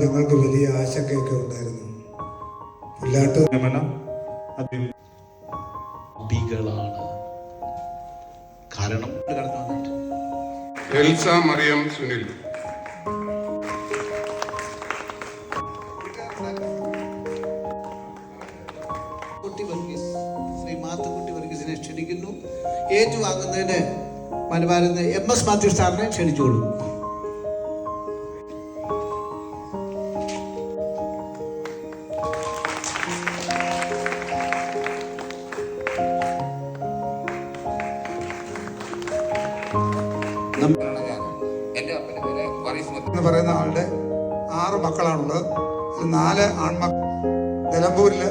ഞങ്ങൾക്ക് വലിയ ആശങ്കയൊക്കെ ഉണ്ടായിരുന്നു. കാരണം എൽസ മറിയം സുനിൽ, ശ്രീ മാത്തുക്കുട്ടി വർഗീസിനെ ക്ഷണിക്കുന്നു. ഏറ്റുവാങ്ങുന്നതിന് മലബാറിൽ MS മാത്യു സാറിനെ ക്ഷണിച്ചോളൂ. എന്ന് പറയുന്ന ആളുടെ 6 മക്കളാണുള്ളത്. 4 ആൺമക്കൾ നിലമ്പൂരിൽ